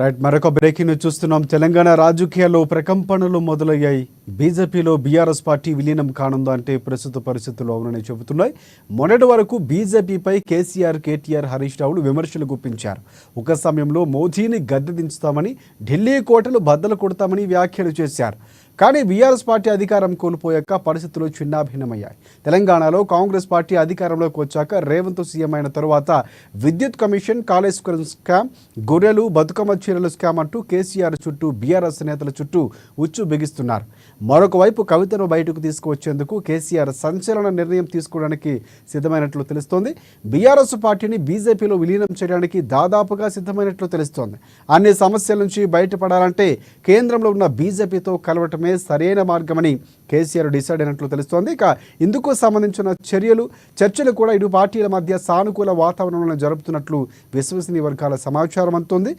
Right, మరొక breaking news చూస్తున్నాం. తెలంగాణ రాజకీయాల్లో ప్రకంపనలు మొదలయ్యాయి. బీజేపీలో బీఆర్ఎస్ పార్టీ విలీనం కానుందా అంటే ప్రస్తుత పరిస్థితుల్లో అవునని చెబుతున్నాయి. మొన్నటి వరకు బీజేపీపై కేసీఆర్, కేటీఆర్, హరీష్ రావులు విమర్శలు గుప్పించారు. ఒక సమయంలో మోదీని గద్దె దించుతామని, ఢిల్లీ కోటలు బద్దలు కొడతామని వ్యాఖ్యలు చేశారు. కానీ బీఆర్ఎస్ పార్టీ అధికారం కోల్పోయాక పరిస్థితులు చిన్నాభిన్నమయ్యాయి. తెలంగాణలో కాంగ్రెస్ పార్టీ అధికారంలోకి వచ్చాక రేవంత్ సీఎం అయిన తరువాత విద్యుత్ కమిషన్, కాళేశ్వరం స్కామ్, గొర్రెలు, బతుకమ్మ చీరల స్కామ్ అంటూ కేసీఆర్ చుట్టూ బీఆర్ఎస్ నేతల చుట్టూ ఉచ్చు బిగిస్తున్నారు. మరొక వైపు కవితను బయటకు తీసుకువచ్చేందుకు కేసీఆర్ సంచలన నిర్ణయం తీసుకోవడానికి సిద్ధమైనట్లు తెలుస్తోంది. బీఆర్ఎస్ పార్టీని బీజేపీలో విలీనం చేయడానికి దాదాపుగా సిద్ధమైనట్లు తెలుస్తోంది. అన్ని సమస్యల నుంచి బయటపడాలంటే కేంద్రంలో ఉన్న బీజేపీతో కలవటమే సరైన మార్గమని కేసీఆర్ డిసైడ్ అయినట్లు తెలుస్తోంది. ఇక ఇందుకు సంబంధించిన చర్చలు కూడా ఇరు పార్టీల మధ్య సానుకూల వాతావరణంలో జరుపుతున్నట్లు విశ్వసనీయ వర్గాల సమాచారం అందుతోంది.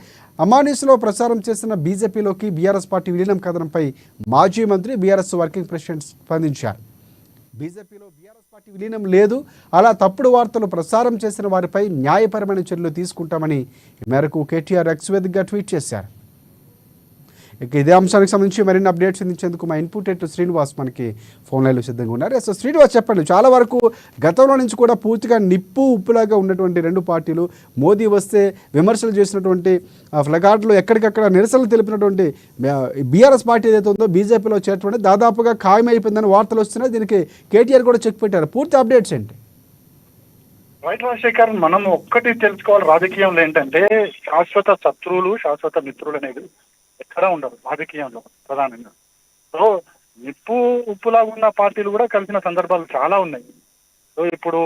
అమానీస్లో ప్రచారం చేసిన బీజేపీలోకి బీఆర్ఎస్ పార్టీ విలీనం కథనంపై మాజీ మంత్రి, బీఆర్ఎస్ వర్కింగ్ ప్రెసిడెంట్ స్పందించారు. బీజేపీలో బీఆర్ఎస్ పార్టీ విలీనం లేదు, అలా తప్పుడు వార్తలు ప్రసారం చేసిన వారిపై న్యాయపరమైన చర్యలు తీసుకుంటామని మేరకు కేటీఆర్ ఎక్స్ వేదికగా ట్వీట్ చేశారు. ఇక ఇదే అంశానికి సంబంధించి మరిన్ని అప్డేట్స్ అందించేందుకు మా ఇన్పుట్ ఎట్ శ్రీనివాస్ మనకి ఫోన్ లైన్లో సిద్ధంగా ఉన్నారు. సో శ్రీనివాస్, చెప్పండి. చాలా వరకు గతంలో నుంచి కూడా పూర్తిగా నిప్పు ఉప్పులాగా ఉన్నటువంటి రెండు పార్టీలు, మోదీ వస్తే విమర్శలు చేసినటువంటి ఫ్లగార్డులు ఎక్కడికక్కడ నిరసనలు తెలిపినటువంటి బీఆర్ఎస్ పార్టీ ఏదైతే ఉందో బీజేపీలో చేరటువంటి దాదాపుగా ఖాయమైపోయిందని వార్తలు వస్తున్నాయి. దీనికి కేటీఆర్ కూడా చెక్ పెట్టారు. పూర్తి అప్డేట్స్ ఏంటి? రైట్ రాజశేఖర్, మనం ఒక్కటి తెలుసుకోవాలి రాజకీయంలో ఏంటంటే శాశ్వత శత్రువులు, శాశ్వత మిత్రులు అనేది ఎక్కడ ఉండదు రాజకీయంలో ప్రధానంగా. సో నిప్పు ఉప్పులాగా ఉన్న పార్టీలు కూడా కలిసిన సందర్భాలు చాలా ఉన్నాయి. సో ఇప్పుడు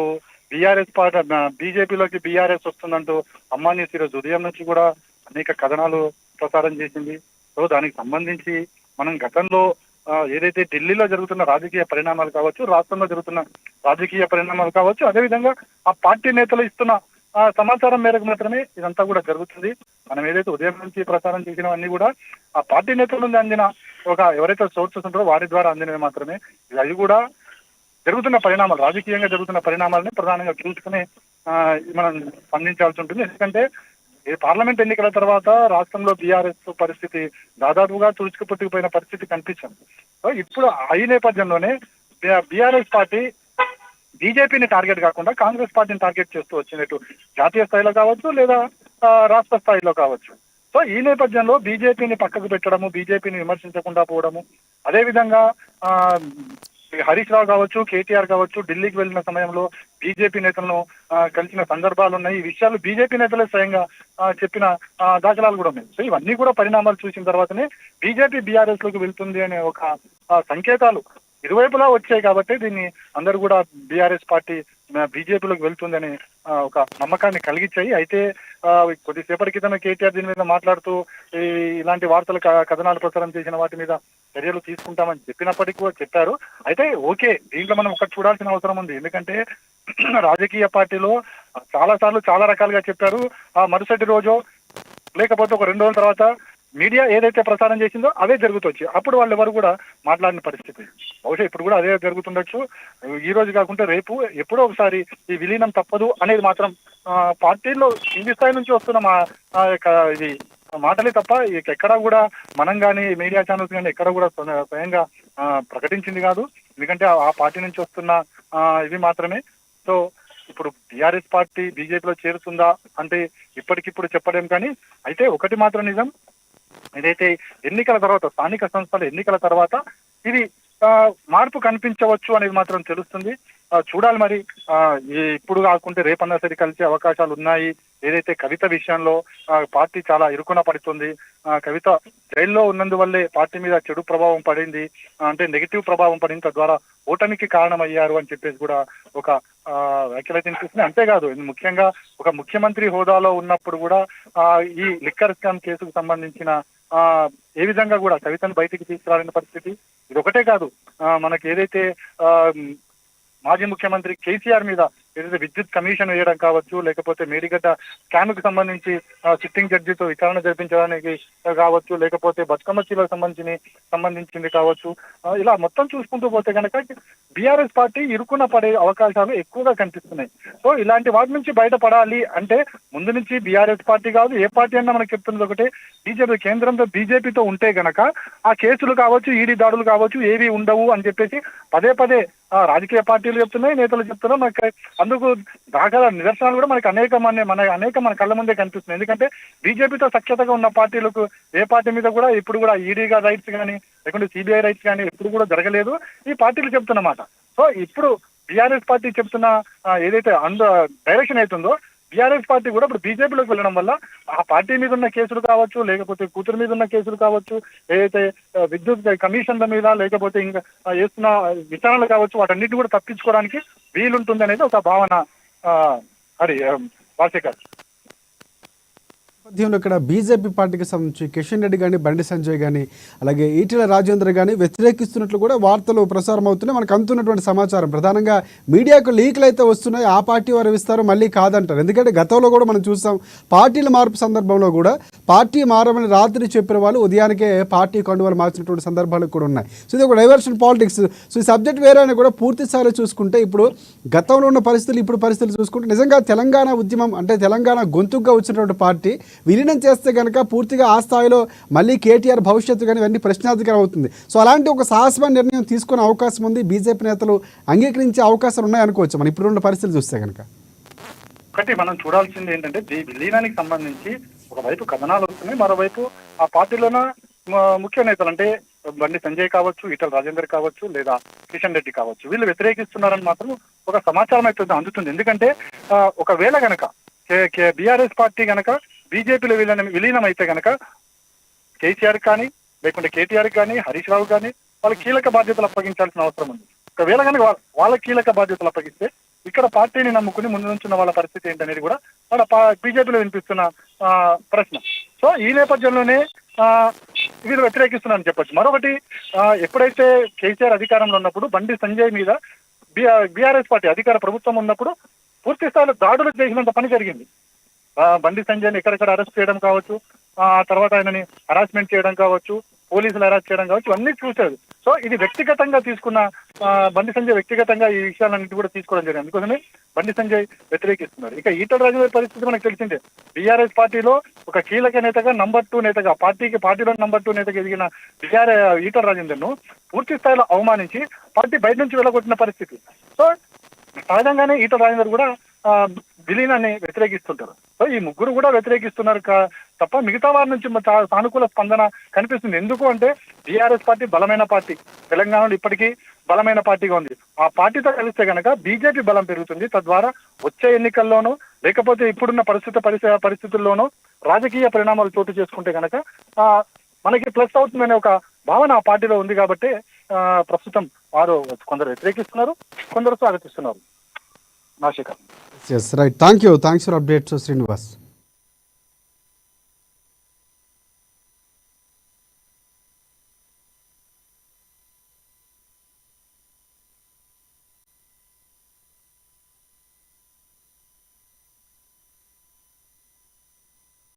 బీఆర్ఎస్ పార్టీ బీజేపీలోకి బీఆర్ఎస్ వస్తుందంటూ అమ్మానీస్ ఈరోజు ఉదయం నుంచి కూడా అనేక కథనాలు ప్రసారం చేసింది. సో దానికి సంబంధించి మనం గతంలో ఏదైతే ఢిల్లీలో జరుగుతున్న రాజకీయ పరిణామాలు కావచ్చు, రాష్ట్రంలో జరుగుతున్న రాజకీయ పరిణామాలు కావచ్చు, అదేవిధంగా ఆ పార్టీ నేతలు ఇస్తున్న సమాచారం మేరకు మాత్రమే ఇదంతా కూడా జరుగుతుంది. మనం ఏదైతే ఉదయం నుంచి ప్రచారం చేసినవన్నీ కూడా ఆ పార్టీ నేతల నుండి అందిన ఎవరైతే సోర్సెస్ ఉంటారో వారి ద్వారా అందినవి మాత్రమే. అవి కూడా జరుగుతున్న పరిణామాలు, రాజకీయంగా జరుగుతున్న పరిణామాలని ప్రధానంగా చూసుకుని మనం స్పందించాల్సి ఉంటుంది. ఎందుకంటే ఈ పార్లమెంట్ ఎన్నికల తర్వాత రాష్ట్రంలో బీఆర్ఎస్ పరిస్థితి దాదాపుగా తుడుచుకుపుట్టుకుపోయిన పరిస్థితి కనిపించింది. సో ఇప్పుడు ఈ నేపథ్యంలోనే బీఆర్ఎస్ పార్టీ బీజేపీని టార్గెట్ కాకుండా కాంగ్రెస్ పార్టీని టార్గెట్ చేస్తూ వచ్చినట్టు జాతీయ స్థాయిలో కావచ్చు లేదా రాష్ట్ర స్థాయిలో కావచ్చు. సో ఈ నేపథ్యంలో బీజేపీని పక్కకు పెట్టడము, బీజేపీని విమర్శించకుండా పోవడము, అదేవిధంగా హరీష్ రావు కావచ్చు, కేటీఆర్ కావచ్చు ఢిల్లీకి వెళ్ళిన సమయంలో బీజేపీ నేతలను కలిసిన సందర్భాలు ఉన్నాయి. ఈ విషయాలు బీజేపీ నేతలే స్వయంగా చెప్పిన దాఖలాలు కూడా ఉన్నాయి. సో ఇవన్నీ కూడా పరిణామాలు చూసిన తర్వాతనే బీజేపీ బీఆర్ఎస్ లోకి వెళ్తుంది అనే ఒక సంకేతాలు ఇరువైపులా వచ్చాయి. కాబట్టి దీన్ని అందరూ కూడా బీఆర్ఎస్ పార్టీ బీజేపీలోకి వెళ్తుందని ఒక నమ్మకాన్ని కలిగించాయి. అయితే కొద్దిసేపటి క్రితం కేటీఆర్ దీని మీద మాట్లాడుతూ ఇలాంటి వార్తలు కథనాలు ప్రచారం చేసిన వాటి మీద చర్యలు తీసుకుంటామని చెప్పినప్పటికీ కూడా చెప్పారు. అయితే ఓకే, దీంట్లో మనం ఒకటి చూడాల్సిన అవసరం ఉంది. ఎందుకంటే రాజకీయ పార్టీలో చాలా సార్లు చాలా రకాలుగా చెప్పారు. మరుసటి రోజు లేకపోతే ఒక 2 రోజుల తర్వాత మీడియా ఏదైతే ప్రసారం చేసిందో అవే జరుగుతొచ్చి అప్పుడు వాళ్ళు ఎవరు కూడా మాట్లాడిన పరిస్థితి. బహుశా ఇప్పుడు కూడా అదే జరుగుతుండొచ్చు. ఈ రోజు కాకుండా రేపు ఎప్పుడో ఒకసారి ఈ విలీనం తప్పదు అనేది మాత్రం పార్టీల్లో కింది స్థాయి నుంచి వస్తున్న ఇది మాటలే తప్ప ఎక్కడా కూడా మనం కానీ మీడియా ఛానల్స్ కానీ ఎక్కడ కూడా స్వయంగా ప్రకటించింది కాదు. ఎందుకంటే ఆ పార్టీ నుంచి వస్తున్న ఇవి మాత్రమే. సో ఇప్పుడు బీఆర్ఎస్ పార్టీ బీజేపీలో చేరుతుందా అంటే ఇప్పటికిప్పుడు చెప్పలేం. కానీ అయితే ఒకటి మాత్రం నిజం, ఏదైతే ఎన్నికల తర్వాత, స్థానిక సంస్థల ఎన్నికల తర్వాత ఇది మార్పు కనిపించవచ్చు అనేది మాత్రం తెలుస్తుంది. చూడాలి మరి. ఇప్పుడు కాకుంటే రేపన్నా సరే కలిసే అవకాశాలు ఉన్నాయి. ఏదైతే కవిత విషయంలో పార్టీ చాలా ఇరుకున పడుతుంది. కవిత జైల్లో ఉన్నందువల్లే పార్టీ మీద చెడు ప్రభావం పడింది, అంటే నెగిటివ్ ప్రభావం పడింది, తద్వారా ఓటమికి కారణమయ్యారు అని చెప్పేసి కూడా ఒక వ్యాఖ్యలైతే వినిపిస్తుంది. అంతేకాదు, ముఖ్యంగా ఒక ముఖ్యమంత్రి హోదాలో ఉన్నప్పుడు కూడా ఈ లిక్కర్ స్కామ్ కేసుకు సంబంధించిన ఏ విధంగా కూడా కవితను బయటికి తీసుకురాలని పరిస్థితి. ఇది ఒకటే కాదు, మనకి ఏదైతే మాజీ ముఖ్యమంత్రి కేసీఆర్ మీద ఏదైతే విద్యుత్ కమిషన్ వేయడం కావచ్చు, లేకపోతే మేడిగడ్డ స్కామ్ కు సంబంధించి సిట్టింగ్ జడ్జితో విచారణ జరిపించడానికి కావచ్చు, లేకపోతే బతుకమ్మ చీలకు సంబంధించింది కావచ్చు, ఇలా మొత్తం చూసుకుంటూ పోతే కనుక బీఆర్ఎస్ పార్టీ ఇరుకున పడే అవకాశాలు ఎక్కువగా కనిపిస్తున్నాయి. సో ఇలాంటి వాటి నుంచి బయటపడాలి అంటే ముందు నుంచి బీఆర్ఎస్ పార్టీ కాదు, ఏ పార్టీ అన్నా మనకి చెప్తున్నది ఒకటే, బీజేపీ కేంద్రంలో బీజేపీతో ఉంటే గనక ఆ కేసులు కావచ్చు, ఈడీ దాడులు కావచ్చు ఏవి ఉండవు అని చెప్పేసి పదే పదే రాజకీయ పార్టీలు చెప్తున్నాయి, నేతలు చెప్తున్నారు. మనకి అందుకు దాఖలా నిదర్శనాలు కూడా మనకి అనేక మన కళ్ళ ముందే కనిపిస్తున్నాయి. ఎందుకంటే బీజేపీతో సఖ్యతగా ఉన్న పార్టీలకు ఏ పార్టీ మీద కూడా ఇప్పుడు కూడా ఈడీగా రైట్స్ కానీ లేకుంటే సిబిఐ రైట్స్ కానీ ఎప్పుడు కూడా జరగలేదు, ఈ పార్టీలు చెప్తున్నమాట. సో ఇప్పుడు బీఆర్ఎస్ పార్టీ చెప్తున్న ఏదైతే డైరెక్షన్ అవుతుందో, బీఆర్ఎస్ పార్టీ కూడా ఇప్పుడు బీజేపీలోకి వెళ్ళడం వల్ల ఆ పార్టీ మీద ఉన్న కేసులు కావచ్చు, లేకపోతే కూతురు మీద ఉన్న కేసులు కావచ్చు, ఏదైతే విద్యుత్ కమిషన్ల మీద లేకపోతే ఇంకా చేస్తున్న విచారణలు కావచ్చు, వాటన్నిటి కూడా తప్పించుకోవడానికి వీలుంటుంది అనేది ఒక భావన. అది వార్షికారు నేపథ్యంలో ఇక్కడ బీజేపీ పార్టీకి సంబంధించి కిషన్ రెడ్డి కానీ, బండి సంజయ్ కానీ, అలాగే ఈటెల రాజేందర్ కానీ వ్యతిరేకిస్తున్నట్లు కూడా వార్తలు ప్రసారం అవుతున్నాయి. మనకు అందుతున్నటువంటి సమాచారం ప్రధానంగా మీడియాకు లీకులు అయితే వస్తున్నాయి. ఆ పార్టీ వారు ఇస్తారు, మళ్ళీ కాదంటారు. ఎందుకంటే గతంలో కూడా మనం చూసాం, పార్టీల మార్పు సందర్భంలో కూడా పార్టీ మారమని రాత్రి చెప్పిన వాళ్ళు ఉదయానికే పార్టీ కండువాలు మార్చినటువంటి సందర్భాలు కూడా ఉన్నాయి. సో ఇది ఒక డైవర్షన్ పాలిటిక్స్. సో ఈ సబ్జెక్ట్ వేరే అయినా కూడా పూర్తి స్థాయిలో చూసుకుంటే ఇప్పుడు గతంలో ఉన్న పరిస్థితులు, ఇప్పుడు పరిస్థితులు చూసుకుంటే నిజంగా తెలంగాణ ఉద్యమం అంటే తెలంగాణ గొంతుగా వచ్చినటువంటి పార్టీ విలీనం చేస్తే కనుక పూర్తిగా ఆ స్థాయిలో మళ్ళీ కేటీఆర్ భవిష్యత్తు కానీ ఇవన్నీ ప్రశ్నార్థకరం అవుతుంది. సో అలాంటి ఒక సాహసమైన నిర్ణయం తీసుకునే అవకాశం ఉంది, బీజేపీ నేతలు అంగీకరించే అవకాశాలు ఉన్నాయి అనుకోవచ్చు మనం ఇప్పుడున్న పరిస్థితులు చూస్తే కనుక. ఒకటి మనం చూడాల్సింది ఏంటంటే విలీనానికి సంబంధించి ఒకవైపు కథనాలు వస్తున్నాయి, మరోవైపు ఆ పార్టీలోన ముఖ్య నేతలు అంటే బండి సంజయ్ కావచ్చు, ఈటల రాజేందర్ కావచ్చు, లేదా కిషన్ రెడ్డి కావచ్చు, వీళ్ళు వ్యతిరేకిస్తున్నారని మాత్రం ఒక సమాచారం అయితే అందుతుంది. ఎందుకంటే ఒకవేళ గనక బీఆర్ఎస్ పార్టీ గనక బీజేపీలో విలీనం అయితే గనక కేసీఆర్ కానీ లేకుంటే కేటీఆర్ కానీ హరీష్ రావు కానీ వాళ్ళ కీలక బాధ్యతలు అప్పగించాల్సిన అవసరం ఉంది. ఒకవేళ కనుక వాళ్ళ కీలక బాధ్యతలు అప్పగిస్తే ఇక్కడ పార్టీని నమ్ముకుని ముందు నుంచి ఉన్న వాళ్ళ పరిస్థితి ఏంటనేది కూడా వాళ్ళ బీజేపీలో వినిపిస్తున్న ప్రశ్న. సో ఈ నేపథ్యంలోనే వీళ్ళు వ్యతిరేకిస్తున్నారని చెప్పొచ్చు. మరొకటి, ఎప్పుడైతే కేసీఆర్ అధికారంలో ఉన్నప్పుడు బండి సంజయ్ మీద బీఆర్ఎస్ పార్టీ అధికార ప్రభుత్వం ఉన్నప్పుడు పూర్తి స్థాయిలో దాడులు చేసినంత పని జరిగింది. బండి సంజయ్ని ఎక్కడెక్కడ అరెస్ట్ చేయడం కావచ్చు, ఆ తర్వాత ఆయనని హరాస్మెంట్ చేయడం కావచ్చు, పోలీసులు అరెస్ట్ చేయడం కావచ్చు, అన్ని చూశారు. సో ఇది వ్యక్తిగతంగా తీసుకున్న బండి సంజయ్ వ్యక్తిగతంగా ఈ విషయాలన్నింటి కూడా తీసుకోవడం జరిగింది. అందుకోసమే బండి సంజయ్ వ్యతిరేకిస్తున్నారు. ఇక ఈటల రాజేందర్ పరిస్థితి మనకు తెలిసిందే. బీఆర్ఎస్ పార్టీలో ఒక కీలక నేతగా నంబర్ 2 నేతగా పార్టీలో నంబర్ 2 నేతగా ఎదిగిన ఈటల రాజేందర్ ను పూర్తి స్థాయిలో అవమానించి పార్టీ బయట నుంచి వెళ్ళగొట్టిన పరిస్థితి. సో సహజంగానే ఈటల రాజేందర్ కూడా విలీనాన్ని వ్యతిరేకిస్తుంటారు. సో ఈ ముగ్గురు కూడా వ్యతిరేకిస్తున్నారు తప్ప మిగతా వారి నుంచి సానుకూల స్పందన కనిపిస్తుంది. ఎందుకు అంటే బీఆర్ఎస్ పార్టీ బలమైన పార్టీ, తెలంగాణలో ఇప్పటికీ బలమైన పార్టీగా ఉంది. ఆ పార్టీతో కలిస్తే కనుక బీజేపీ బలం పెరుగుతుంది. తద్వారా వచ్చే ఎన్నికల్లోనూ లేకపోతే ఇప్పుడున్న పరిస్థితుల్లోనూ రాజకీయ పరిణామాలు చోటు చేసుకుంటే కనుక మనకి ప్లస్ అవుతుందనే ఒక భావన ఆ పార్టీలో ఉంది. కాబట్టి ప్రస్తుతం వారు కొందరు వ్యతిరేకిస్తున్నారు, కొందరు స్వాగతిస్తున్నారు. నాశిక. Yes, right. Thank you. Thanks for updates, Srinivas.